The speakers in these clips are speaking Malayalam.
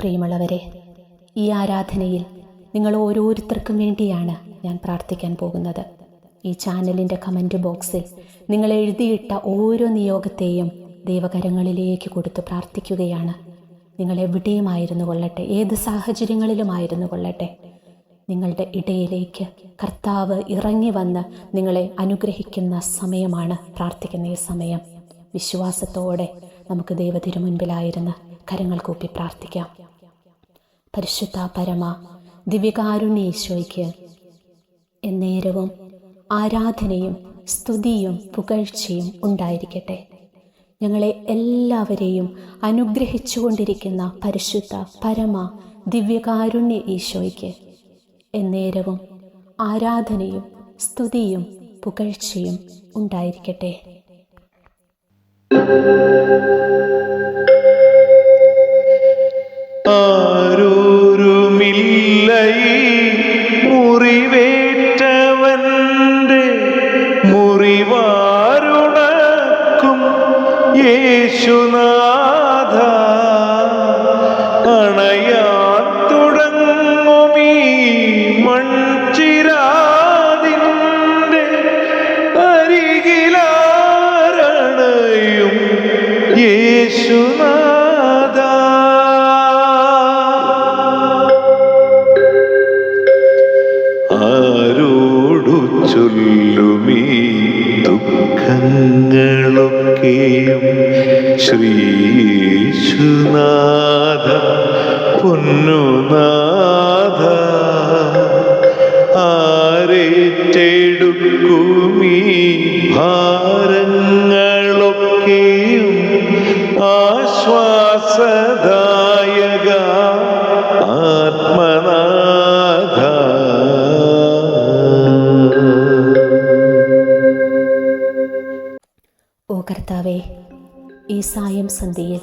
പ്രിയമുള്ളവരെ, ഈ ആരാധനയിൽ നിങ്ങൾ ഓരോരുത്തർക്കും വേണ്ടിയാണ് ഞാൻ പ്രാർത്ഥിക്കാൻ പോകുന്നത്. ഈ ചാനലിൻ്റെ കമൻറ്റ് ബോക്സിൽ നിങ്ങൾ എഴുതിയിട്ട ഓരോ നിയോഗത്തെയും ദൈവകരങ്ങളിലേക്ക് കൊടുത്ത് പ്രാർത്ഥിക്കുകയാണ്. നിങ്ങൾ എവിടെയുമായിരുന്നു കൊള്ളട്ടെ, ഏത് സാഹചര്യങ്ങളിലുമായിരുന്നു കൊള്ളട്ടെ, നിങ്ങളുടെ ഇടയിലേക്ക് കർത്താവ് ഇറങ്ങി വന്ന് നിങ്ങളെ അനുഗ്രഹിക്കുന്ന സമയമാണ് പ്രാർത്ഥിക്കുന്ന ഈ സമയം. വിശ്വാസത്തോടെ നമുക്ക് ദൈവത്തിരുമുൻപിലായിരുന്ന് കരങ്ങൾ കൂപ്പി പ്രാർത്ഥിക്കാം. പരിശുദ്ധ പരമ ദിവ്യകാരുണ്യ ഈശോയ്ക്ക് എന്നേരവും ആരാധനയും സ്തുതിയും പുകഴ്ചയും ഉണ്ടായിരിക്കട്ടെ. ഞങ്ങളെ എല്ലാവരെയും അനുഗ്രഹിച്ചുകൊണ്ടിരിക്കുന്ന പരിശുദ്ധ പരമ ദിവ്യകാരുണ്യ ഈശോയ്ക്ക് എന്നേരവും ആരാധനയും സ്തുതിയും പുകഴ്ചയും ഉണ്ടായിരിക്കട്ടെ. ആരോരുമില്ല മുറിവേറ്റവന്റെ മുറിവാരുണക്കും യേശുനാഥ, അണയാൻ തുടങ്ങുമീ മൺചിരാതിന്റെ അരികിലാരണയും യേശുനാഥ. ആരോടു ചൊല്ലുമീ ദുഃഖങ്ങളൊക്കെയും ശ്രീയേശുനാഥ പൊന്നുനാഥ, ആരേറ്റെടുക്കുമീ ഭാരങ്ങളൊക്കെയും ആശ്വാസദായക ആത്മനാഥ. ഓ കർത്താവേ, ഈ സായം സന്ധ്യയിൽ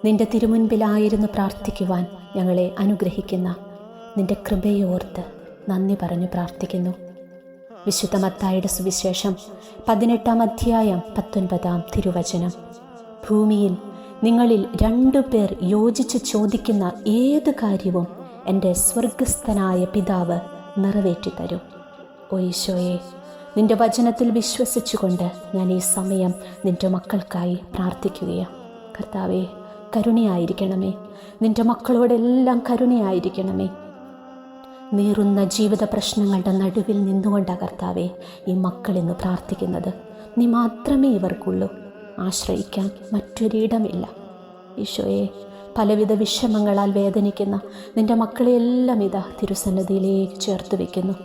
നിന്റെ തിരുമുൻപിലായിരുന്നു പ്രാർത്ഥിക്കുവാൻ ഞങ്ങളെ അനുഗ്രഹിക്കുന്ന നിന്റെ കൃപയോർത്ത് നന്ദി പറഞ്ഞു പ്രാർത്ഥിക്കുന്നു. വിശുദ്ധ മത്തായിയുടെ സുവിശേഷം 18-ാം അധ്യായം 19-ാം തിരുവചനം: ഭൂമിയിൽ നിങ്ങളിൽ 2 പേർ യോജിച്ച് ചോദിക്കുന്ന ഏത് കാര്യവും എൻ്റെ സ്വർഗസ്ഥനായ പിതാവ് നിറവേറ്റിത്തരും. ഓ ഈശോയെ, നിന്റെ വചനത്തിൽ വിശ്വസിച്ചുകൊണ്ട് ഞാൻ ഈ സമയം നിന്റെ മക്കൾക്കായി പ്രാർത്ഥിക്കുകയാണ്. കർത്താവേ, കരുണയായിരിക്കണമേ, നിന്റെ മക്കളോടെല്ലാം കരുണയായിരിക്കണമേ. നീറുന്ന ജീവിത പ്രശ്നങ്ങളുടെ നടുവിൽ നിന്നുകൊണ്ടാണ് കർത്താവേ ഈ മക്കളിന്ന് പ്രാർത്ഥിക്കുന്നത്. നീ മാത്രമേ ഇവർക്കുള്ളൂ, ആശ്രയിക്കാൻ മറ്റൊരിടമില്ല. ഈശോയെ, പലവിധ വിഷമങ്ങളാൽ വേദനിക്കുന്ന നിന്റെ മക്കളെയെല്ലാം ഇതാ തിരുസന്നിധിയിലേക്ക് ചേർത്ത് വയ്ക്കുന്നു.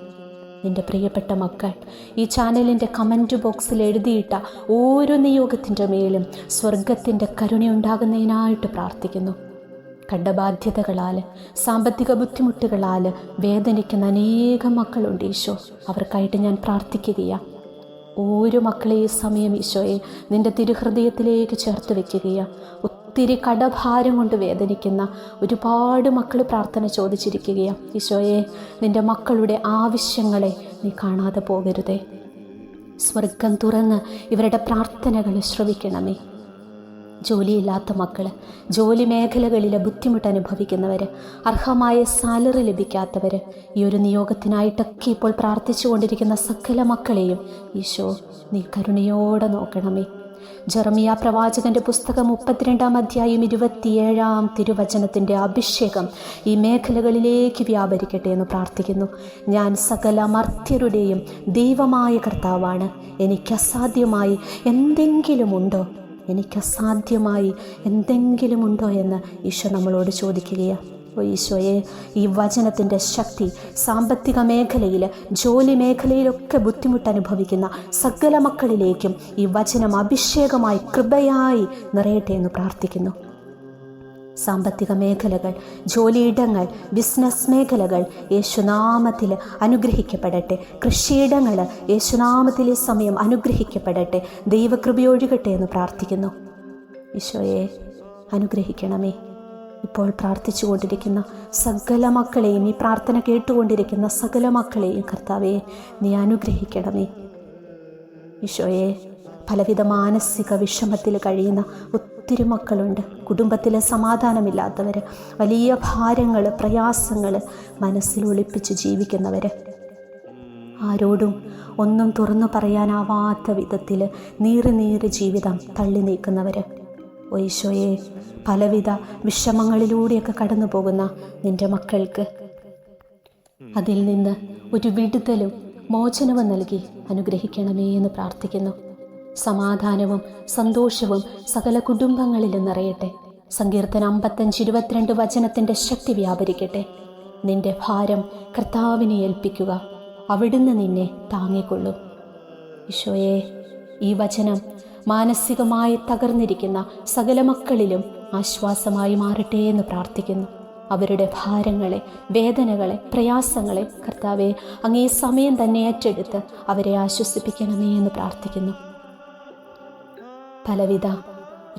നിന്റെ പ്രിയപ്പെട്ട മക്കൾ ഈ ചാനലിൻ്റെ കമൻറ്റ് ബോക്സിൽ എഴുതിയിട്ട ഓരോ നിയോഗത്തിൻ്റെ മേലും സ്വർഗത്തിൻ്റെ കരുണയുണ്ടാകുന്നതിനായിട്ട് പ്രാർത്ഥിക്കുന്നു. കടബാധ്യതകളാൽ, സാമ്പത്തിക ബുദ്ധിമുട്ടുകളാൽ വേദനിക്കുന്ന അനേകം മക്കളുണ്ട് ഈശോ. അവർക്കായിട്ട് ഞാൻ പ്രാർത്ഥിക്കുകയാണ്. ഓരോ മക്കളെ ഈ സമയം ഈശോയെ നിന്റെ തിരുഹൃദയത്തിലേക്ക് ചേർത്ത് വയ്ക്കുകയാണ്. ഒത്തിരി കടഭാരം കൊണ്ട് വേദനിക്കുന്ന ഒരുപാട് മക്കൾ പ്രാർത്ഥന ചോദിച്ചിരിക്കുകയാണ്. ഈശോയെ, നിന്റെ മക്കളുടെ ആവശ്യങ്ങളെ നീ കാണാതെ പോകരുതേ. സ്വർഗം തുറന്ന് ഇവരുടെ പ്രാർത്ഥനകൾ ശ്രവിക്കണമേ. ജോലിയില്ലാത്ത മക്കൾ, ജോലി മേഖലകളിൽ ബുദ്ധിമുട്ട് അനുഭവിക്കുന്നവർ, അർഹമായ സാലറി ലഭിക്കാത്തവർ, ഈ ഒരു നിയോഗത്തിനായിട്ടൊക്കെ ഇപ്പോൾ പ്രാർത്ഥിച്ചു കൊണ്ടിരിക്കുന്ന സകല മക്കളെയും ഈശോ നീ കരുണയോടെ നോക്കണമേ. ജെറമിയ പ്രവാചകന്റെ പുസ്തകം 32-ാം അധ്യായം 27-ാം തിരുവചനത്തിൻ്റെ അഭിഷേകം ഈ മേഖലകളിലേക്ക് വ്യാപരിക്കട്ടെ എന്ന് പ്രാർത്ഥിക്കുന്നു. ഞാൻ സകല മർത്യരുടെയും ദൈവമായ കർത്താവാണ്. എനിക്കസാധ്യമായി എന്തെങ്കിലുമുണ്ടോ എന്ന് ഈശോ നമ്മളോട് ചോദിക്കുകയാണ്. ഓ ഈശോയെ, ഈ വചനത്തിൻ്റെ ശക്തി സാമ്പത്തിക മേഖലയിൽ, ജോലി മേഖലയിലൊക്കെ ബുദ്ധിമുട്ട് അനുഭവിക്കുന്ന സകല മക്കളിലേക്കും ഈ വചനം അഭിഷേകമായി കൃപയായി നിറയട്ടെ എന്ന് പ്രാർത്ഥിക്കുന്നു. സാമ്പത്തിക മേഖലകൾ, ജോലിയിടങ്ങൾ, ബിസിനസ് മേഖലകൾ യേശുനാമത്തിൽ അനുഗ്രഹിക്കപ്പെടട്ടെ. കൃഷിയിടങ്ങൾ യേശുനാമത്തിൽ ഈ സമയം അനുഗ്രഹിക്കപ്പെടട്ടെ. ദൈവകൃപയൊഴുകട്ടെ എന്ന് പ്രാർത്ഥിക്കുന്നു. ഈശോയെ, അനുഗ്രഹിക്കണമേ. ഇപ്പോൾ പ്രാർത്ഥിച്ചു കൊണ്ടിരിക്കുന്ന സകല മക്കളെയും, ഈ പ്രാർത്ഥന കേട്ടുകൊണ്ടിരിക്കുന്ന സകല മക്കളെയും കർത്താവേ നീ അനുഗ്രഹിക്കണമേ. ഈശോയെ, പലവിധ മാനസിക വിഷമത്തിൽ കഴിയുന്ന ഒത്തിരി മക്കളുണ്ട്, കുടുംബത്തിലെ സമാധാനമില്ലാത്തവർ, വലിയ ഭാരങ്ങൾ, പ്രയാസങ്ങൾ മനസ്സിൽ ഒളിപ്പിച്ച് ജീവിക്കുന്നവർ, ആരോടും ഒന്നും തുറന്നു പറയാനാവാത്ത വിധത്തിൽ നീറി ജീവിതം തള്ളി നീക്കുന്നവർ. ഓ ഈശോയെ, പലവിധ വിഷമങ്ങളിലൂടെയൊക്കെ കടന്നു പോകുന്ന നിൻ്റെ മക്കൾക്ക് അതിൽ നിന്ന് ഒരു വിടുതലും മോചനവും നൽകി അനുഗ്രഹിക്കണമേ എന്ന് പ്രാർത്ഥിക്കുന്നു. സമാധാനവും സന്തോഷവും സകല കുടുംബങ്ങളിലും നിറയട്ടെ. സങ്കീർത്തനം 55:22 വചനത്തിൻ്റെ ശക്തി വ്യാപരിക്കട്ടെ. നിന്റെ ഭാരം കർത്താവിനെ ഏൽപ്പിക്കുക, അവിടുന്ന് നിന്നെ താങ്ങിക്കൊള്ളും. ഈശോയെ, ഈ വചനം മാനസികമായി തകർന്നിരിക്കുന്ന സകല മക്കളിലും ആശ്വാസമായി മാറട്ടെ എന്ന് പ്രാർത്ഥിക്കുന്നു. അവരുടെ ഭാരങ്ങളെ, വേദനകളെ, പ്രയാസങ്ങളെ കർത്താവെ അങ്ങേ സമയം തന്നെ ഏറ്റെടുത്ത് അവരെ ആശ്വസിപ്പിക്കണമേ എന്ന് പ്രാർത്ഥിക്കുന്നു. പലവിധ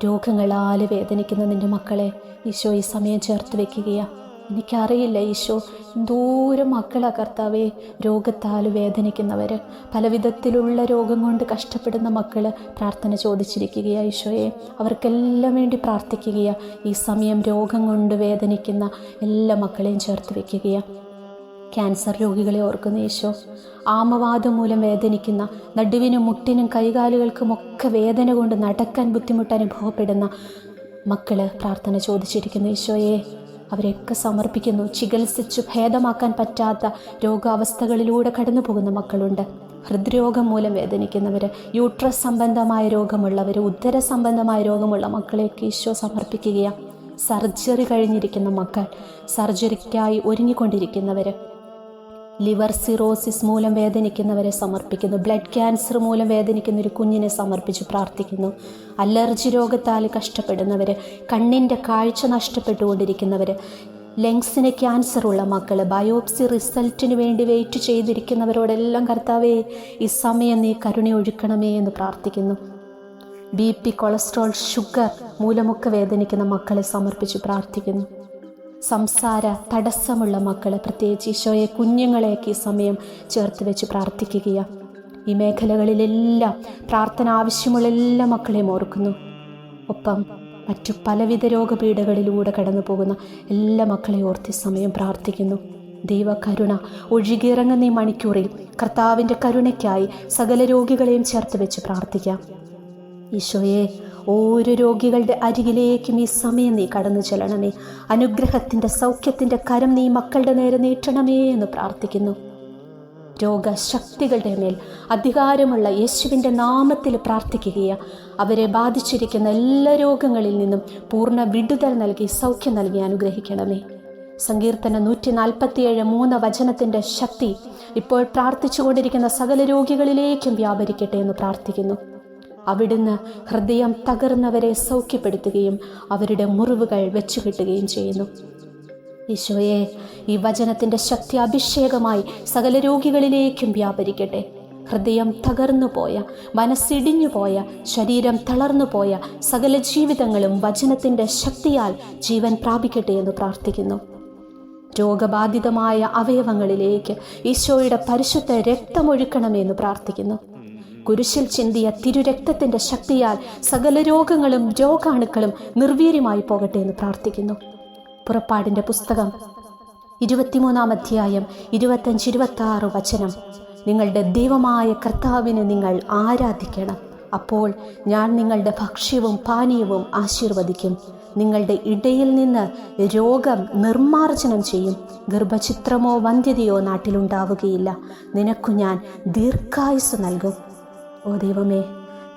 രോഗങ്ങളാൽ വേദനിക്കുന്ന നിൻ്റെ മക്കളെ ഈശോ ഈ സമയം ചേർത്ത് വെക്കുകയാണ്. എനിക്കറിയില്ല ഈശോ, എന്തോരം മക്കളാ കർത്താവെ രോഗത്താൽ വേദനിക്കുന്നവർ, പലവിധത്തിലുള്ള രോഗം കൊണ്ട് കഷ്ടപ്പെടുന്ന മക്കൾ പ്രാർത്ഥന ചോദിച്ചിരിക്കുകയാണ്. ഈശോയെ, അവർക്കെല്ലാം വേണ്ടി പ്രാർത്ഥിക്കുകയാണ്. ഈ സമയം രോഗം കൊണ്ട് വേദനിക്കുന്ന എല്ലാ മക്കളെയും ചേർത്ത് വെക്കുകയാണ്. ക്യാൻസർ രോഗികളെ ഓർക്കുന്ന ഈശോ, ആമവാദം മൂലം വേദനിക്കുന്ന, നടുവിനും മുട്ടിനും കൈകാലുകൾക്കുമൊക്കെ വേദന കൊണ്ട് നടക്കാൻ ബുദ്ധിമുട്ട് അനുഭവപ്പെടുന്ന മക്കൾ പ്രാർത്ഥന ചോദിച്ചിരിക്കുന്നു. ഈശോയെ, അവരെയൊക്കെ സമർപ്പിക്കുന്നു. ചികിത്സിച്ചു ഭേദമാക്കാൻ പറ്റാത്ത രോഗാവസ്ഥകളിലൂടെ കടന്നു പോകുന്ന മക്കളുണ്ട്. ഹൃദ്രോഗം മൂലം വേദനിക്കുന്നവർ, യൂട്രസ് സംബന്ധമായ രോഗമുള്ളവർ, ഉദര സംബന്ധമായ രോഗമുള്ള മക്കളെയൊക്കെ ഈശോ സമർപ്പിക്കുകയാണ്. സർജറി കഴിഞ്ഞിരിക്കുന്ന മക്കൾ, സർജറിക്കായി ഒരുങ്ങിക്കൊണ്ടിരിക്കുന്നവർ, ലിവർ സിറോസിസ് മൂലം വേദനിക്കുന്നവരെ സമർപ്പിക്കുന്നു. ബ്ലഡ് ക്യാൻസർ മൂലം വേദനിക്കുന്ന ഒരു കുഞ്ഞിനെ സമർപ്പിച്ച് പ്രാർത്ഥിക്കുന്നു. അലർജി രോഗത്താൽ കഷ്ടപ്പെടുന്നവർ, കണ്ണിൻ്റെ കാഴ്ച നഷ്ടപ്പെട്ടുകൊണ്ടിരിക്കുന്നവർ, ലങ്സിന് ക്യാൻസറുള്ള മക്കൾ, ബയോപ്സി റിസൾട്ടിന് വേണ്ടി വെയിറ്റ് ചെയ്തിരിക്കുന്നവരോടെല്ലാം കർത്താവേ ഈ സമയം നീ കരുണയൊഴുക്കണമേ എന്ന് പ്രാർത്ഥിക്കുന്നു. BP, കൊളസ്ട്രോൾ, ഷുഗർ മൂലമൊക്കെ വേദനിക്കുന്ന മക്കളെ സമർപ്പിച്ച് പ്രാർത്ഥിക്കുന്നു. സംസാര തടസ്സമുള്ള മക്കൾ, പ്രത്യേകിച്ച് ഈശോയെ കുഞ്ഞുങ്ങളെയൊക്കെ ഈ സമയം ചേർത്ത് വെച്ച് പ്രാർത്ഥിക്കുകയാണ്. ഈ മേഖലകളിലെല്ലാം പ്രാർത്ഥന ആവശ്യമുള്ള എല്ലാ മക്കളെയും ഓർക്കുന്നു. ഒപ്പം മറ്റു പലവിധ രോഗപീഠകളിലൂടെ കടന്നു പോകുന്ന എല്ലാ മക്കളെയും ഓർത്തി സമയം പ്രാർത്ഥിക്കുന്നു. ദൈവകരുണ ഒഴുകിയിറങ്ങുന്ന ഈ മണിക്കൂറിൽ കർത്താവിൻ്റെ കരുണയ്ക്കായി സകല രോഗികളെയും ചേർത്ത് വെച്ച് പ്രാർത്ഥിക്കാം. ഈശോയെ, ഓരോ രോഗികളുടെ അരികിലേക്കും ഈ സമയം നീ കടന്നു ചെല്ലണമേ. അനുഗ്രഹത്തിൻ്റെ, സൗഖ്യത്തിൻ്റെ കരം നീ മക്കളുടെ നേരെ നീട്ടണമേ എന്ന് പ്രാർത്ഥിക്കുന്നു. രോഗശക്തികളുടെ മേൽ അധികാരമുള്ള യേശുവിൻ്റെ നാമത്തിൽ പ്രാർത്ഥിക്കുകയാണ്. അവരെ ബാധിച്ചിരിക്കുന്ന എല്ലാ രോഗങ്ങളിൽ നിന്നും പൂർണ്ണ വിടുതൽ നൽകി സൗഖ്യം നൽകി അനുഗ്രഹിക്കണമേ. സങ്കീർത്തനം 147:3 വചനത്തിൻ്റെ ശക്തി ഇപ്പോൾ പ്രാർത്ഥിച്ചുകൊണ്ടിരിക്കുന്ന സകല രോഗികളിലേക്കും വ്യാപരിക്കട്ടെ എന്ന് പ്രാർത്ഥിക്കുന്നു. അവിടുന്ന് ഹൃദയം തകർന്നവരെ സൗഖ്യപ്പെടുത്തുകയും അവരുടെ മുറിവുകൾ വെച്ചുകെട്ടുകയും ചെയ്യുന്നു. ഈശോയെ, ഈ വചനത്തിൻ്റെ ശക്തി അഭിഷേകമായി സകല രോഗികളിലേക്കും വ്യാപരിക്കട്ടെ. ഹൃദയം തകർന്നു പോയ, മനസ്സിടിഞ്ഞു പോയ, ശരീരം തളർന്നു പോയ സകല ജീവിതങ്ങളും വചനത്തിൻ്റെ ശക്തിയാൽ ജീവൻ പ്രാപിക്കട്ടെ എന്ന് പ്രാർത്ഥിക്കുന്നു. രോഗബാധിതമായ അവയവങ്ങളിലേക്ക് ഈശോയുടെ പരിശുദ്ധ രക്തമൊഴുക്കണമെന്ന് പ്രാർത്ഥിക്കുന്നു. കുരിശിൽ ചിന്തിയ തിരുരക്തത്തിൻ്റെ ശക്തിയാൽ സകല രോഗങ്ങളും രോഗാണുക്കളും നിർവീര്യമായി പോകട്ടെ എന്ന് പ്രാർത്ഥിക്കുന്നു. പുറപ്പാടിൻ്റെ പുസ്തകം 23-ാം അധ്യായം 25-26 വചനം: നിങ്ങളുടെ ദൈവമായ കർത്താവിനെ നിങ്ങൾ ആരാധിക്കണം, അപ്പോൾ ഞാൻ നിങ്ങളുടെ ഭക്ഷ്യവും പാനീയവും ആശീർവദിക്കും. നിങ്ങളുടെ ഇടയിൽ നിന്ന് രോഗം നിർമ്മാർജ്ജനം ചെയ്യും. ഗർഭഛിദ്രമോ വന്ധ്യതയോ നാട്ടിലുണ്ടാവുകയില്ല. നിനക്കു ഞാൻ ദീർഘായുസ് നൽകും. ഓ ദൈവമേ,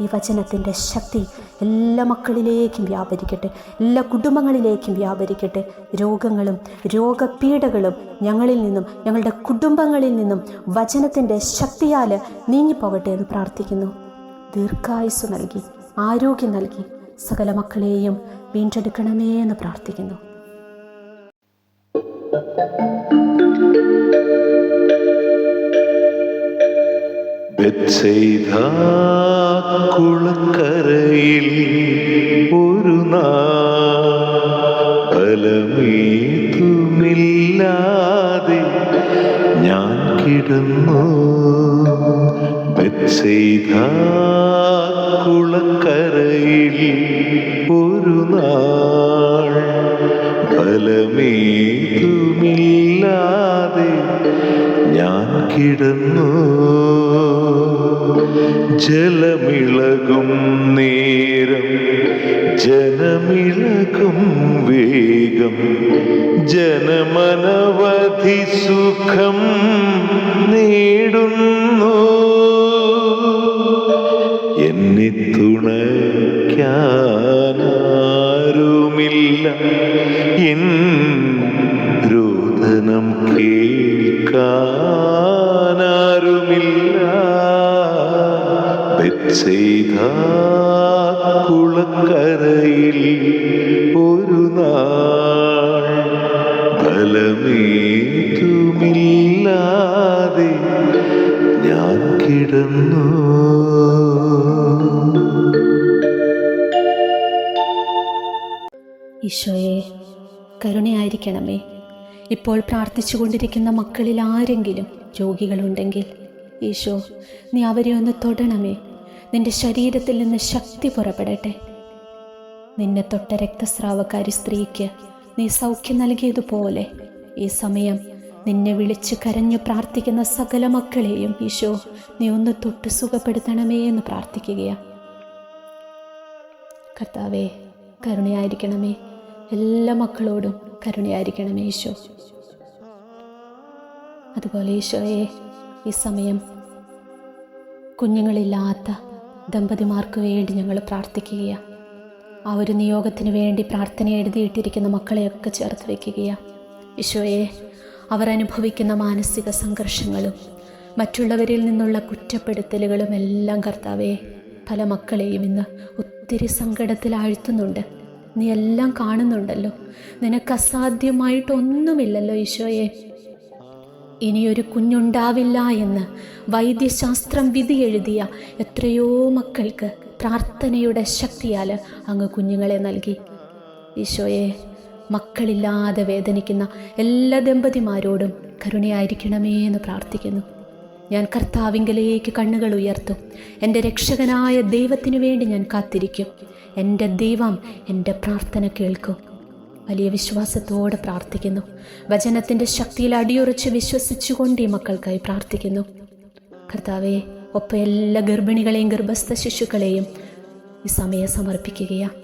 ഈ വചനത്തിൻ്റെ ശക്തി എല്ലാ മക്കളിലേക്കും വ്യാപരിക്കട്ടെ, എല്ലാ കുടുംബങ്ങളിലേക്കും വ്യാപരിക്കട്ടെ. രോഗങ്ങളും രോഗപീഠകളും ഞങ്ങളിൽ നിന്നും ഞങ്ങളുടെ കുടുംബങ്ങളിൽ നിന്നും വചനത്തിൻ്റെ ശക്തിയാൽ നീങ്ങിപ്പോകട്ടെ എന്ന് പ്രാർത്ഥിക്കുന്നു. ദീർഘായുസ് നൽകി, ആരോഗ്യം നൽകി സകല മക്കളെയും വീണ്ടെടുക്കണമേ എന്ന് പ്രാർത്ഥിക്കുന്നു. ബെത്സൈദാ കുളക്കരയിൽ ഒരു ഫലമേതുമില്ലാതെ ഞാൻ കിടന്നു. ബെത്സൈദാ കുളക്കരയിൽ ഒരു നാൾ ഫലമേതുമില്ലാതെ ഞാൻ കിടന്നു. ജലമിളകും നേരം ജനമിളകും വേഗം ജനമനവധി സുഖം നേടുന്നു. എന്നെ തുണയ്ക്കാനാരുമില്ല, എൻ രോദനം കേൾക്കാനാരുമില്ല. ബെത്സൈദാ കുളക്കരയിൽ ഒരു നാൾ ഫലമേതുമില്ലാതെ ഞാൻ കിടന്നു. ഈശോയെ, കരുണയായിരിക്കണമേ. ഇപ്പോൾ പ്രാർത്ഥിച്ചു കൊണ്ടിരിക്കുന്ന മക്കളിൽ ആരെങ്കിലും രോഗികളുണ്ടെങ്കിൽ ഈശോ, നീ അവരെ ഒന്ന് തൊടണമേ. നിന്റെ ശരീരത്തിൽ നിന്ന് ശക്തി പുറപ്പെടട്ടെ. നിന്നെ തൊട്ട രക്തസ്രാവക്കാരി സ്ത്രീക്ക് നീ സൗഖ്യം നൽകിയതുപോലെ ഈ സമയം നിന്നെ വിളിച്ച് കരഞ്ഞു പ്രാർത്ഥിക്കുന്ന സകല മക്കളെയും ഈശോ, നീ ഒന്ന് തൊട്ട് സുഖപ്പെടുത്തണമേ എന്ന് പ്രാർത്ഥിക്കുകയാണ്. കർത്താവേ, കരുണയായിരിക്കണമേ. എല്ലാ മക്കളോടും കരുണയായിരിക്കണമേ ഈശോ. അതുപോലെ ഈശോയെ, ഈ സമയം കുഞ്ഞുങ്ങളില്ലാത്ത ദമ്പതിമാർക്ക് വേണ്ടി ഞങ്ങൾ പ്രാർത്ഥിക്കുകയാണ്. ആ ഒരു നിയോഗത്തിന് വേണ്ടി പ്രാർത്ഥന എഴുതിയിട്ടിരിക്കുന്ന മക്കളെയൊക്കെ ചേർത്ത് വയ്ക്കുകയാണ്. ഈശോയെ, അവർ അനുഭവിക്കുന്ന മാനസിക സംഘർഷങ്ങളും മറ്റുള്ളവരിൽ നിന്നുള്ള കുറ്റപ്പെടുത്തലുകളും എല്ലാം കർത്താവേ, പല മക്കളെയും ഇന്ന് ഒത്തിരി സങ്കടത്തിൽ ആഴ്ത്തുന്നുണ്ട്. നീ എല്ലാം കാണുന്നുണ്ടല്ലോ. നിനക്ക് അസാധ്യമായിട്ടൊന്നുമില്ലല്ലോ ഈശോയെ. ഇനിയൊരു കുഞ്ഞുണ്ടാവില്ല എന്ന് വൈദ്യശാസ്ത്രം വിധി എഴുതിയ എത്രയോ മക്കൾക്ക് പ്രാർത്ഥനയുടെ ശക്തിയാൽ അങ്ങ് കുഞ്ഞുങ്ങളെ നൽകി. ഈശോയെ, മക്കളില്ലാതെ വേദനിക്കുന്ന എല്ലാ ദമ്പതിമാരോടും കരുണയായിരിക്കണമേ എന്ന് പ്രാർത്ഥിക്കുന്നു. ഞാൻ കർത്താവിങ്കലേക്ക് കണ്ണുകൾ ഉയർത്തും. എൻ്റെ രക്ഷകനായ ദൈവത്തിനു വേണ്ടി ഞാൻ കാത്തിരിക്കും. എൻ്റെ ദൈവം എൻ്റെ പ്രാർത്ഥന കേൾക്കും. വലിയ വിശ്വാസത്തോടെ പ്രാർത്ഥിക്കുന്നു. വചനത്തിൻ്റെ ശക്തിയിൽ അടിയുറച്ച് വിശ്വസിച്ചുകൊണ്ട് ഈ മക്കൾക്കായി പ്രാർത്ഥിക്കുന്നു. കർത്താവെ, ഒപ്പം എല്ലാ ഗർഭിണികളെയും ഗർഭസ്ഥ ശിശുക്കളെയും ഈ സമയം സമർപ്പിക്കുകയാണ്.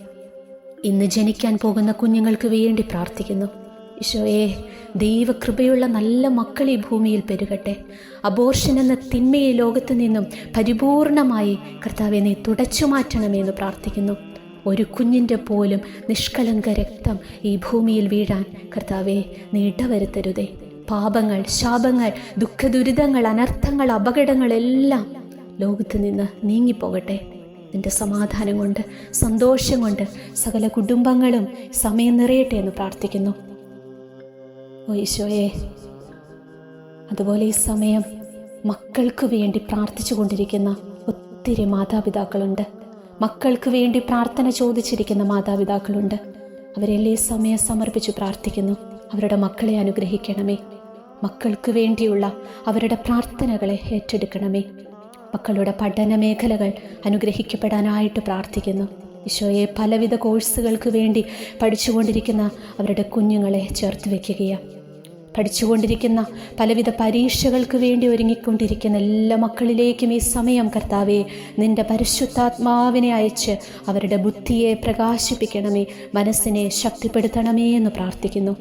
ഇന്ന് ജനിക്കാൻ പോകുന്ന കുഞ്ഞുങ്ങൾക്ക് വേണ്ടി പ്രാർത്ഥിക്കുന്നു. ഈശോയെ, ദൈവകൃപയുള്ള നല്ല മക്കൾ ഈ ഭൂമിയിൽ പെരുകട്ടെ. അബോർഷൻ എന്ന തിന്മയെ ലോകത്ത് നിന്നും പരിപൂർണമായി കർത്താവെ നീ തുടച്ചു മാറ്റണമെന്ന് പ്രാർത്ഥിക്കുന്നു. ഒരു കുഞ്ഞിൻ്റെ പോലും നിഷ്കളങ്ക രക്തം ഈ ഭൂമിയിൽ വീഴാൻ കർത്താവെ നീ ഇടവരുത്തരുതേ. പാപങ്ങൾ, ശാപങ്ങൾ, ദുഃഖദുരിതങ്ങൾ, അനർത്ഥങ്ങൾ, അപകടങ്ങളെല്ലാം ലോകത്ത് നിന്ന് നീങ്ങിപ്പോകട്ടെ. നിൻ്റെ സമാധാനം കൊണ്ട്, സന്തോഷം കൊണ്ട് സകല കുടുംബങ്ങളും സമയം നിറയട്ടെ എന്ന് പ്രാർത്ഥിക്കുന്നു. ഓ ഈശോയെ, അതുപോലെ ഈ സമയം മക്കൾക്ക് വേണ്ടി പ്രാർത്ഥിച്ചു കൊണ്ടിരിക്കുന്ന ഒത്തിരി മാതാപിതാക്കളുണ്ട്. മക്കൾക്ക് വേണ്ടി പ്രാർത്ഥന ചോദിച്ചിരിക്കുന്ന മാതാപിതാക്കളുണ്ട്. അവരെല്ലാം ഈ സമയം സമർപ്പിച്ച് പ്രാർത്ഥിക്കുന്നു. അവരുടെ മക്കളെ അനുഗ്രഹിക്കണമേ. മക്കൾക്ക് വേണ്ടിയുള്ള അവരുടെ പ്രാർത്ഥനകളെ ഏറ്റെടുക്കണമേ. മക്കളുടെ പഠന മേഖലകൾ അനുഗ്രഹിക്കപ്പെടാനായിട്ട് പ്രാർത്ഥിക്കുന്നു. ഈശോയെ, പലവിധ കോഴ്സുകൾക്ക് വേണ്ടി പഠിച്ചുകൊണ്ടിരിക്കുന്ന അവരുടെ കുഞ്ഞുങ്ങളെ ചേർത്ത് വയ്ക്കുകയാണ്. പഠിച്ചുകൊണ്ടിരിക്കുന്ന പലവിധ പരീക്ഷകൾക്ക് വേണ്ടി ഒരുങ്ങിക്കൊണ്ടിരിക്കുന്ന എല്ലാ മക്കളിലേക്കും ഈ സമയം കർത്താവെ നിൻ്റെ പരിശുദ്ധാത്മാവിനെ അയച്ച് അവരുടെ ബുദ്ധിയെ പ്രകാശിപ്പിക്കണമേ, മനസ്സിനെ ശക്തിപ്പെടുത്തണമേ എന്ന് പ്രാർത്ഥിക്കുന്നു.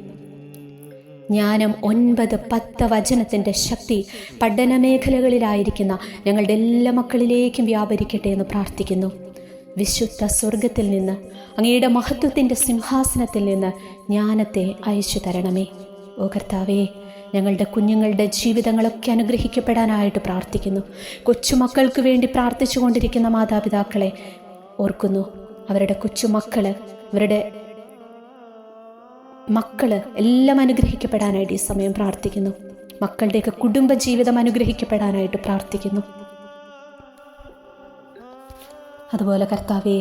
ജ്ഞാനം 9, 10 വചനത്തിൻ്റെ ശക്തി പഠന മേഖലകളിലായിരിക്കുന്ന ഞങ്ങളുടെ എല്ലാ മക്കളിലേക്കും വ്യാപരിക്കട്ടെ എന്ന് പ്രാർത്ഥിക്കുന്നു. വിശുദ്ധ സ്വർഗത്തിൽ നിന്ന്, അങ്ങയുടെ മഹത്വത്തിൻ്റെ സിംഹാസനത്തിൽ നിന്ന് ജ്ഞാനത്തെ അയച്ചു തരണമേ. ഓ കർത്താവേ, ഞങ്ങളുടെ കുഞ്ഞുങ്ങളുടെ ജീവിതങ്ങളൊക്കെ അനുഗ്രഹിക്കപ്പെടാനായിട്ട് പ്രാർത്ഥിക്കുന്നു. കൊച്ചുമക്കൾക്ക് വേണ്ടി പ്രാർത്ഥിച്ചു കൊണ്ടിരിക്കുന്ന മാതാപിതാക്കളെ ഓർക്കുന്നു. അവരുടെ കൊച്ചുമക്കൾ, അവരുടെ മക്കള് എല്ലാം അനുഗ്രഹിക്കപ്പെടാനായിട്ട് ഈ സമയം പ്രാർത്ഥിക്കുന്നു. മക്കളുടെയൊക്കെ കുടുംബ ജീവിതം അനുഗ്രഹിക്കപ്പെടാനായിട്ട് പ്രാർത്ഥിക്കുന്നു. അതുപോലെ കർത്താവേ,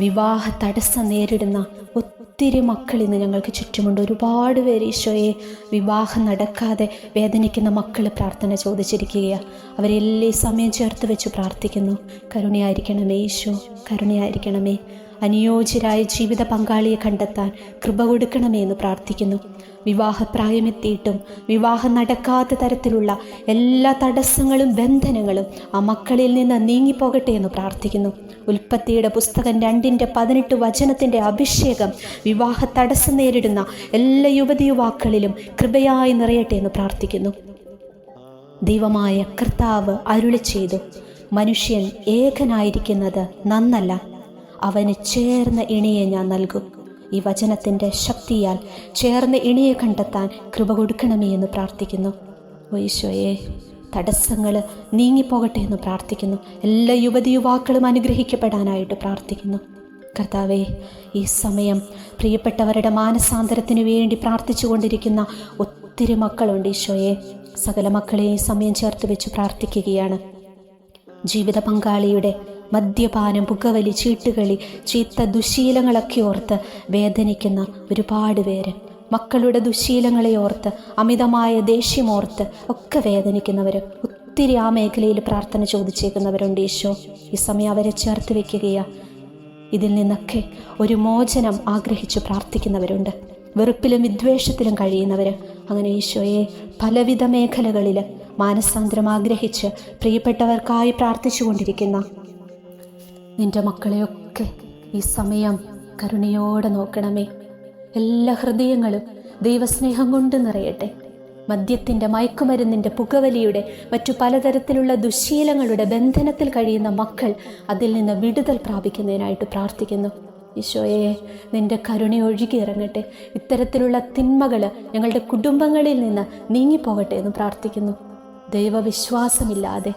വിവാഹ തടസ്സം നേരിടുന്ന ഒത്തിരി മക്കൾ ഇന്ന് ഞങ്ങൾക്ക് ചുറ്റുമുണ്ട്. ഒരുപാട് പേര് ഈശോയെ വിവാഹം നടക്കാതെ വേദനിക്കുന്ന മക്കൾ പ്രാർത്ഥന ചോദിച്ചിരിക്കുകയാണ്. അവരെല്ലാം സമയം ചേർത്ത് വെച്ച് പ്രാർത്ഥിക്കുന്നു. കരുണയായിരിക്കണമേ ഈശോ, കരുണയായിരിക്കണമേ. അനുയോജ്യരായ ജീവിത പങ്കാളിയെ കണ്ടെത്താൻ കൃപ കൊടുക്കണമേ എന്ന് പ്രാർത്ഥിക്കുന്നു. വിവാഹപ്രായമെത്തിയിട്ടും വിവാഹം നടക്കാത്ത തരത്തിലുള്ള എല്ലാ തടസ്സങ്ങളും ബന്ധനങ്ങളും ആ മക്കളിൽ നിന്ന് നീങ്ങിപ്പോകട്ടെ എന്ന് പ്രാർത്ഥിക്കുന്നു. ഉൽപ്പത്തിയുടെ പുസ്തകം 2:18 വചനത്തിൻ്റെ അഭിഷേകം വിവാഹ തടസ്സം നേരിടുന്ന എല്ലാ യുവതിയുവാക്കളിലും കൃപയായി നിറയട്ടെ എന്ന് പ്രാർത്ഥിക്കുന്നു. ദൈവമായ കർത്താവ് അരുളി ചെയ്തു, മനുഷ്യൻ ഏകനായിരിക്കുന്നത് നന്നല്ല, അവന് ചേർന്ന ഇണയെ ഞാൻ നൽകും. ഈ വചനത്തിൻ്റെ ശക്തിയാൽ ചേർന്ന ഇണയെ കണ്ടെത്താൻ കൃപ കൊടുക്കണമേ എന്ന് പ്രാർത്ഥിക്കുന്നു. ഈശോയെ, തടസ്സങ്ങൾ നീങ്ങിപ്പോകട്ടെ എന്ന് പ്രാർത്ഥിക്കുന്നു. എല്ലാ യുവതിയുവാക്കളും അനുഗ്രഹിക്കപ്പെടാനായിട്ട് പ്രാർത്ഥിക്കുന്നു. കർത്താവേ, ഈ സമയം പ്രിയപ്പെട്ടവരുടെ മാനസാന്തരത്തിന് വേണ്ടി പ്രാർത്ഥിച്ചു കൊണ്ടിരിക്കുന്ന ഒത്തിരി മക്കളുണ്ട്. ഈശോയെ, സകല മക്കളെയും സമയം ചേർത്ത് വെച്ച് പ്രാർത്ഥിക്കുകയാണ്. ജീവിത പങ്കാളിയുടെ മദ്യപാനം, പുകവലി, ചീട്ടുകളി, ചീത്ത ദുശീലങ്ങളൊക്കെ ഓർത്ത് വേദനിക്കുന്ന ഒരുപാട് പേര്, മക്കളുടെ ദുശീലങ്ങളെ ഓർത്ത് അമിതമായ ദേഷ്യമോർത്ത് ഒക്കെ വേദനിക്കുന്നവർ ഒത്തിരി ആ മേഖലയിൽ പ്രാർത്ഥന ചോദിച്ചേക്കുന്നവരുണ്ട്. ഈശോ, ഈ സമയം അവരെ ചേർത്ത് വെക്കുകയാണ്. ഇതിൽ നിന്നൊക്കെ ഒരു മോചനം ആഗ്രഹിച്ച് പ്രാർത്ഥിക്കുന്നവരുണ്ട്. വെറുപ്പിലും വിദ്വേഷത്തിലും കഴിയുന്നവർ, അങ്ങനെ ഈശോയെ പലവിധ മേഖലകളിൽ മാനസാന്തരം ആഗ്രഹിച്ച് പ്രിയപ്പെട്ടവർക്കായി പ്രാർത്ഥിച്ചു കൊണ്ടിരിക്കുന്ന നിൻ്റെ മക്കളെയൊക്കെ ഈ സമയം കരുണയോടെ നോക്കണമേ. എല്ലാ ഹൃദയങ്ങളും ദൈവസ്നേഹം കൊണ്ട് നിറയട്ടെ. മദ്യത്തിൻ്റെ, മയക്കുമരുന്നിൻ്റെ, പുകവലിയുടെ, മറ്റു പലതരത്തിലുള്ള ദുശ്ശീലങ്ങളുടെ ബന്ധനത്തിൽ കഴിയുന്ന മക്കൾ അതിൽ നിന്ന് വിടുതൽ പ്രാപിക്കുന്നതിനായിട്ട് പ്രാർത്ഥിക്കുന്നു. ഈശോയെ, നിൻ്റെ കരുണ ഒഴുകി ഇറങ്ങട്ടെ. ഇത്തരത്തിലുള്ള തിന്മകൾ ഞങ്ങളുടെ കുടുംബങ്ങളിൽ നിന്ന് നീങ്ങിപ്പോകട്ടെ എന്ന് പ്രാർത്ഥിക്കുന്നു. ദൈവവിശ്വാസമില്ലാതെ,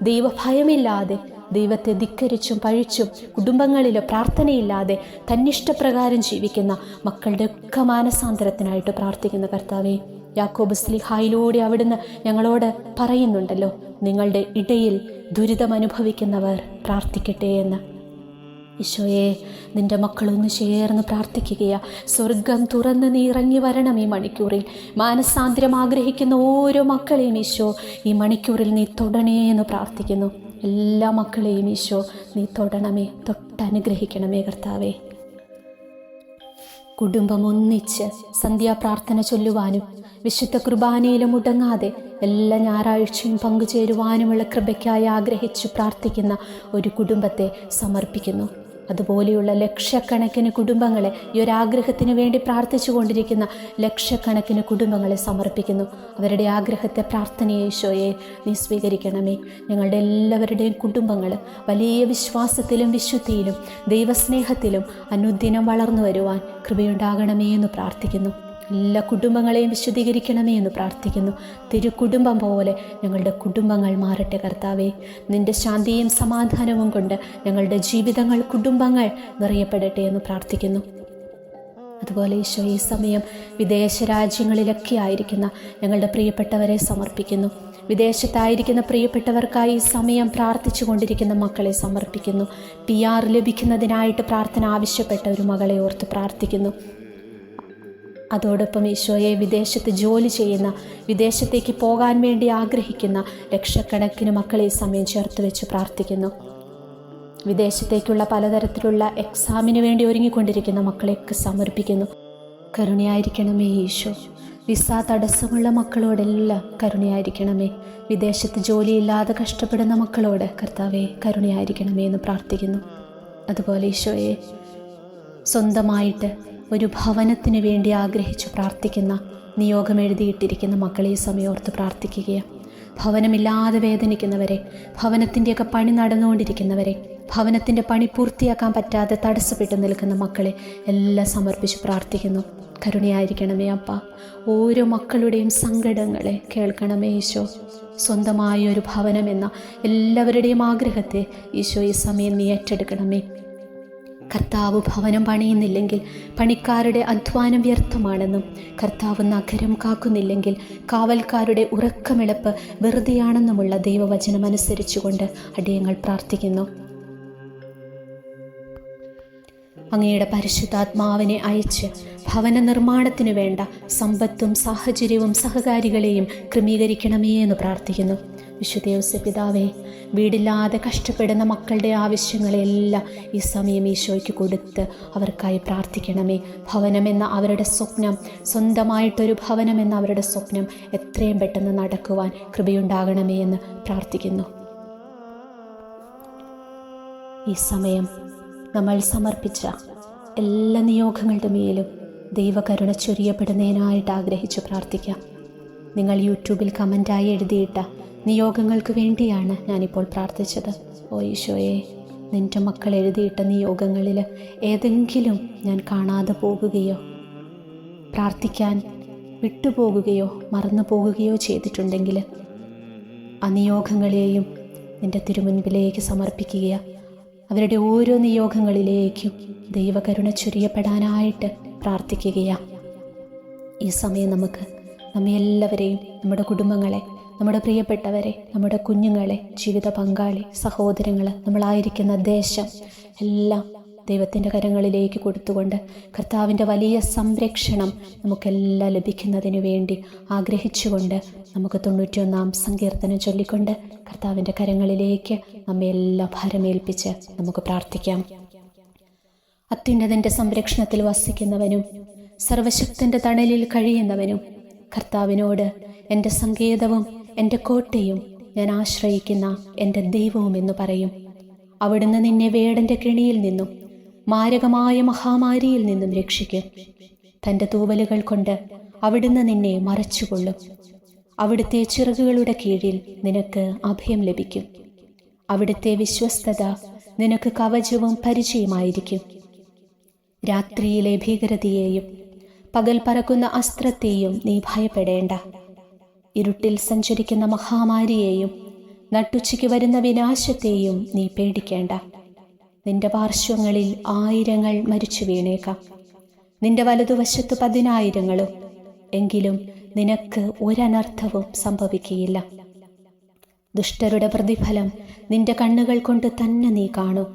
ദൈവഭയമില്ലാതെ, ദൈവത്തെ ധിക്കരിച്ചും പഴിച്ചും കുടുംബങ്ങളിൽ പ്രാർത്ഥനയില്ലാതെ തന്നിഷ്ടപ്രകാരം ജീവിക്കുന്ന മക്കളുടെ ഒക്കെ മാനസാന്തരത്തിനായിട്ട് പ്രാർത്ഥിക്കുന്ന കർത്താവേ, യാക്കോബ് ശ്ലീഹായിലൂടെ അവിടുന്ന് ഞങ്ങളോട് പറയുന്നുണ്ടല്ലോ, നിങ്ങളുടെ ഇടയിൽ ദുരിതമനുഭവിക്കുന്നവർ പ്രാർത്ഥിക്കട്ടെ എന്ന്. ഈശോയെ, നിൻ്റെ മക്കളൊന്ന് ചേർന്ന് പ്രാർത്ഥിക്കുകയാ. സ്വർഗം തുറന്ന് നീ ഇറങ്ങി വരണം ഈ മണിക്കൂറിൽ. മാനസാന്തരം ആഗ്രഹിക്കുന്ന ഓരോ മക്കളെയും ഈശോ ഈ മണിക്കൂറിൽ നീ തൊടണേ എന്ന് പ്രാർത്ഥിക്കുന്നു. എല്ലാ മക്കളെയും ഈശോ നീ തൊടണമേ, തൊട്ടനുഗ്രഹിക്കണമേ കർത്താവേ. കുടുംബം ഒന്നിച്ച് സന്ധ്യാപ്രാർത്ഥന ചൊല്ലുവാനും വിശുദ്ധ കുർബാനയിലും മുടങ്ങാതെ എല്ലാ ഞായറാഴ്ചയും പങ്കുചേരുവാനുമുള്ള കൃപയ്ക്കായി ആഗ്രഹിച്ചു പ്രാർത്ഥിക്കുന്ന ഒരു കുടുംബത്തെ സമർപ്പിക്കുന്നു. അതുപോലെയുള്ള ലക്ഷക്കണക്കിന് കുടുംബങ്ങളെ, ഈ ഒരാഗ്രഹത്തിന് വേണ്ടി പ്രാർത്ഥിച്ചു കൊണ്ടിരിക്കുന്ന ലക്ഷക്കണക്കിന് കുടുംബങ്ങളെ സമർപ്പിക്കുന്നു. അവരുടെ ആഗ്രഹത്തെ, പ്രാർത്ഥനയെ ഈശോയെ നീ സ്വീകരിക്കണമേ. ഞങ്ങളുടെ എല്ലാവരുടെയും കുടുംബങ്ങൾ വലിയ വിശ്വാസത്തിലും വിശുദ്ധിയിലും ദൈവസ്നേഹത്തിലും അനുദിനം വളർന്നു വരുവാൻ കൃപയുണ്ടാകണമേ എന്ന് പ്രാർത്ഥിക്കുന്നു. എല്ലാ കുടുംബങ്ങളെയും വിശുദ്ധീകരിക്കണമേ എന്ന് പ്രാർത്ഥിക്കുന്നു. തിരുക്കുടുംബം പോലെ ഞങ്ങളുടെ കുടുംബങ്ങൾ മാറട്ടെ കർത്താവേ. നിൻ്റെ ശാന്തിയും സമാധാനവും കൊണ്ട് ഞങ്ങളുടെ ജീവിതങ്ങൾ, കുടുംബങ്ങൾ നിറയപ്പെടട്ടെ എന്ന് പ്രാർത്ഥിക്കുന്നു. അതുപോലെ ഈശോ, ഈ സമയം വിദേശ രാജ്യങ്ങളിലൊക്കെ ആയിരിക്കുന്ന ഞങ്ങളുടെ പ്രിയപ്പെട്ടവരെ സമർപ്പിക്കുന്നു. വിദേശത്തായിരിക്കുന്ന പ്രിയപ്പെട്ടവർക്കായി ഈ സമയം പ്രാർത്ഥിച്ചു കൊണ്ടിരിക്കുന്ന മക്കളെ സമർപ്പിക്കുന്നു. PR ലഭിക്കുന്നതിനായിട്ട് പ്രാർത്ഥന ആവശ്യപ്പെട്ട ഒരു മകളെ ഓർത്ത് പ്രാർത്ഥിക്കുന്നു. അതോടൊപ്പം ഈശോയെ, വിദേശത്ത് ജോലി ചെയ്യുന്ന, വിദേശത്തേക്ക് പോകാൻ വേണ്ടി ആഗ്രഹിക്കുന്ന ലക്ഷക്കണക്കിന് മക്കളെ ഈ സമയം ചേർത്ത് വെച്ച് പ്രാർത്ഥിക്കുന്നു. വിദേശത്തേക്കുള്ള പലതരത്തിലുള്ള എക്സാമിന് വേണ്ടി ഒരുങ്ങിക്കൊണ്ടിരിക്കുന്ന മക്കളെയൊക്കെ സമർപ്പിക്കുന്നു. കരുണയായിരിക്കണമേ ഈശോ. വിസ തടസ്സമുള്ള മക്കളോടെല്ലാം കരുണയായിരിക്കണമേ. വിദേശത്ത് ജോലിയില്ലാതെ കഷ്ടപ്പെടുന്ന മക്കളോട് കർത്താവേ കരുണയായിരിക്കണമേ എന്ന് പ്രാർത്ഥിക്കുന്നു. അതുപോലെ ഈശോയെ, സ്വന്തമായിട്ട് ഒരു ഭവനത്തിന് വേണ്ടി ആഗ്രഹിച്ചു പ്രാർത്ഥിക്കുന്ന, നിയോഗം എഴുതിയിട്ടിരിക്കുന്ന മക്കളെ ഈ സമയോർത്ത് പ്രാർത്ഥിക്കുകയാണ്. ഭവനമില്ലാതെ വേദനിക്കുന്നവരെ, ഭവനത്തിൻ്റെയൊക്കെ പണി നടന്നുകൊണ്ടിരിക്കുന്നവരെ, ഭവനത്തിൻ്റെ പണി പൂർത്തിയാക്കാൻ പറ്റാതെ തടസ്സപ്പെട്ടു നിൽക്കുന്ന മക്കളെ എല്ലാം സമർപ്പിച്ച് പ്രാർത്ഥിക്കുന്നു. കരുണയായിരിക്കണമേ അപ്പ. ഓരോ മക്കളുടെയും സങ്കടങ്ങളെ കേൾക്കണമേ ഈശോ. സ്വന്തമായ ഒരു ഭവനമെന്ന എല്ലാവരുടെയും ആഗ്രഹത്തെ ഈശോ ഈ സമയം നീ ഏറ്റെടുക്കണമേ. കർത്താവ് ഭവനം പണിയുന്നില്ലെങ്കിൽ പണിക്കാരുടെ അധ്വാനം വ്യർത്ഥമാണെന്നും, കർത്താവ് നഗരം കാക്കുന്നില്ലെങ്കിൽ കാവൽക്കാരുടെ ഉറക്കമിളപ്പ് വെറുതെയാണെന്നുമുള്ള ദൈവവചനം അനുസരിച്ചുകൊണ്ട് അടിയങ്ങൾ പ്രാർത്ഥിക്കുന്നു. അങ്ങയുടെ പരിശുദ്ധാത്മാവിനെ അയച്ച് ഭവന നിർമ്മാണത്തിനു വേണ്ട സമ്പത്തും സാഹചര്യവും സഹകാരികളെയും ക്രമീകരിക്കണമേ എന്ന് പ്രാർത്ഥിക്കുന്നു. വിശുദ്ധ ഔസേപ്പ് പിതാവേ, വീടില്ലാതെ കഷ്ടപ്പെടുന്ന മക്കളുടെ ആവശ്യങ്ങളെല്ലാം ഈ സമയം ഈശോയ്ക്ക് കൊടുത്ത് അവർക്കായി പ്രാർത്ഥിക്കണമേ. ഭവനമെന്ന അവരുടെ സ്വപ്നം, സ്വന്തമായിട്ടൊരു ഭവനമെന്ന അവരുടെ സ്വപ്നം എത്രയും പെട്ടെന്ന് നടക്കുവാൻ കൃപയുണ്ടാകണമേ എന്ന് പ്രാർത്ഥിക്കുന്നു. ഈ സമയം നമ്മൾ സമർപ്പിച്ച എല്ലാ നിയോഗങ്ങളുടെ മേലും ദൈവകരുണ ചൊരിയപ്പെടുന്നതിനായിട്ട് ആഗ്രഹിച്ചു പ്രാർത്ഥിക്കാം. നിങ്ങൾ യൂട്യൂബിൽ കമൻ്റായി എഴുതിയിട്ട നിയോഗങ്ങൾക്ക് വേണ്ടിയാണ് ഞാനിപ്പോൾ പ്രാർത്ഥിച്ചത്. ഓ ഈശോയെ, നിൻ്റെ മക്കൾ എഴുതിയിട്ട നിയോഗങ്ങളിൽ ഏതെങ്കിലും ഞാൻ കാണാതെ പോകുകയോ പ്രാർത്ഥിക്കാൻ വിട്ടുപോകുകയോ മറന്നു പോകുകയോ ചെയ്തിട്ടുണ്ടെങ്കിൽ ആ നിയോഗങ്ങളെയും നിൻ്റെ തിരുമുൻപിലേക്ക് സമർപ്പിക്കുക. അവരുടെ ഓരോ നിയോഗങ്ങളിലേക്കും ദൈവകരുണ ചൊരിയപ്പെടാനായിട്ട് പ്രാർത്ഥിക്കുകയാണ്. ഈ സമയം നമുക്ക് നമ്മെ എല്ലാവരെയും, നമ്മുടെ കുടുംബങ്ങളെ, നമ്മുടെ പ്രിയപ്പെട്ടവരെ, നമ്മുടെ കുഞ്ഞുങ്ങളെ, ജീവിത പങ്കാളി, സഹോദരങ്ങൾ, നമ്മളായിരിക്കുന്ന ദേശം എല്ലാം ദൈവത്തിൻ്റെ കരങ്ങളിലേക്ക് കൊടുത്തുകൊണ്ട് കർത്താവിൻ്റെ വലിയ സംരക്ഷണം നമുക്കെല്ലാം ലഭിക്കുന്നതിന് വേണ്ടി ആഗ്രഹിച്ചുകൊണ്ട് നമുക്ക് 91-ാം സങ്കീർത്തനം ചൊല്ലിക്കൊണ്ട് കർത്താവിൻ്റെ കരങ്ങളിലേക്ക് നമ്മെല്ലാം ഭാരമേൽപ്പിച്ച് നമുക്ക് പ്രാർത്ഥിക്കാം. അത്യുന്നതൻ്റെ സംരക്ഷണത്തിൽ വസിക്കുന്നവനും സർവശക്തൻ്റെ തണലിൽ കഴിയുന്നവനും കർത്താവിനോട്, എൻ്റെ സങ്കേതവും എൻ്റെ കോട്ടയും ഞാൻ ആശ്രയിക്കുന്ന എൻ്റെ ദൈവവും എന്ന് പറയും. അവിടുന്ന് നിന്നെ വേടൻ്റെ കെണിയിൽ നിന്നും മാരകമായ മഹാമാരിയിൽ നിന്നും രക്ഷിക്കും. തൻ്റെ തൂവലുകൾ കൊണ്ട് അവിടുന്ന് നിന്നെ മറച്ചുകൊള്ളും. അവിടുത്തെ ചിറകുകളുടെ കീഴിൽ നിനക്ക് അഭയം ലഭിക്കും. അവിടുത്തെ വിശ്വസ്തത നിനക്ക് കവചവും പരിചയമായിരിക്കും. രാത്രിയിലെ ഭീകരതയെയും പകൽ പറക്കുന്ന അസ്ത്രത്തെയും നീ ഭയപ്പെടേണ്ട. ഇരുട്ടിൽ സഞ്ചരിക്കുന്ന മഹാമാരിയെയും നട്ടുച്ചയ്ക്ക് വരുന്ന വിനാശത്തെയും നീ പേടിക്കേണ്ട. നിന്റെ പാർശ്വങ്ങളിൽ 1000 മരിച്ചു വീണേക്കാം, നിന്റെ വലതുവശത്ത് 10,000, എങ്കിലും നിനക്ക് ഒരനർത്ഥവും സംഭവിക്കുകയില്ല. ദുഷ്ടരുടെ പ്രതിഫലം നിന്റെ കണ്ണുകൾ കൊണ്ട് തന്നെ നീ കാണും.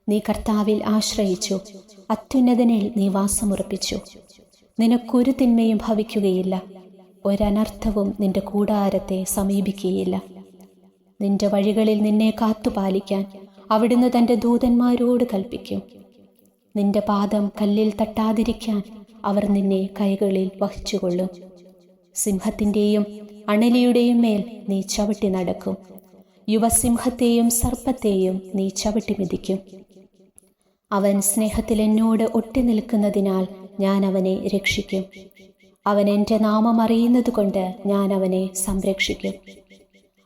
നീ കർത്താവിൽ ആശ്രയിച്ചു, അത്യുന്നതനിൽ നീ വാസമുറപ്പിച്ചു. നിനക്കൊരു തിന്മയും ഭവിക്കുകയില്ല, ഒരനർത്ഥവും നിന്റെ കൂടാരത്തെ സമീപിക്കുകയില്ല. നിന്റെ വഴികളിൽ നിന്നെ കാത്തുപാലിക്കാൻ അവിടുന്ന് തൻ്റെ ദൂതന്മാരോട് കൽപ്പിക്കും. നിന്റെ പാദം കല്ലിൽ തട്ടാതിരിക്കാൻ അവർ നിന്നെ കൈകളിൽ വഹിച്ചുകൊള്ളും. സിംഹത്തിൻ്റെയും അണലിയുടെയും മേൽ നീ ചവിട്ടി നടക്കും. യുവസിംഹത്തെയും സർപ്പത്തെയും നീ ചവിട്ടി മെതിക്കും. അവൻ സ്നേഹത്തിൽ എന്നോട് ഒട്ടി നിൽക്കുന്നതിനാൽ ഞാൻ അവനെ രക്ഷിക്കും. അവൻ എൻ്റെ നാമം അറിയുന്നത് കൊണ്ട് ഞാൻ അവനെ സംരക്ഷിക്കും.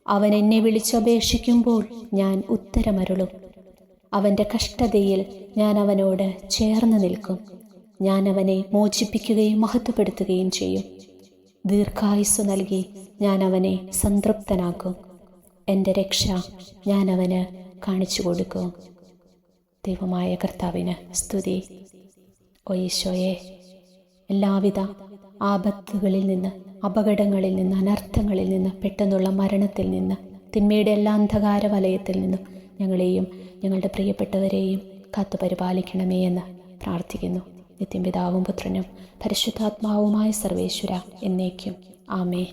അവൻ എന്നെ വിളിച്ചപേക്ഷിക്കുമ്പോൾ ഞാൻ ഉത്തരമരുളും. അവൻ്റെ കഷ്ടതയിൽ ഞാൻ അവനോട് ചേർന്ന് നിൽക്കും. ഞാൻ അവനെ മോചിപ്പിക്കുകയും മഹത്വപ്പെടുത്തുകയും ചെയ്യും. ദീർഘായുസ്സു നൽകി ഞാൻ അവനെ സംതൃപ്തനാക്കും. എൻ്റെ രക്ഷ ഞാൻ അവന് കാണിച്ചു കൊടുക്കും. ദൈവമായ കർത്താവിന് സ്തുതി. ഓ ഈശോയെ, എല്ലാവിധ ആപത്തുകളിൽ നിന്ന്, അപകടങ്ങളിൽ നിന്ന്, അനർത്ഥങ്ങളിൽ നിന്ന്, പെട്ടെന്നുള്ള മരണത്തിൽ നിന്ന്, തിന്മയുടെ എല്ലാ അന്ധകാര വലയത്തിൽ നിന്നും ഞങ്ങളെയും ഞങ്ങളുടെ പ്രിയപ്പെട്ടവരെയും കാത്തു പരിപാലിക്കണമേ എന്ന് പ്രാർത്ഥിക്കുന്നു. നിത്യപിതാവും പുത്രനും പരിശുദ്ധാത്മാവുമായ സർവേശ്വര എന്നേക്കും. ആമേൻ.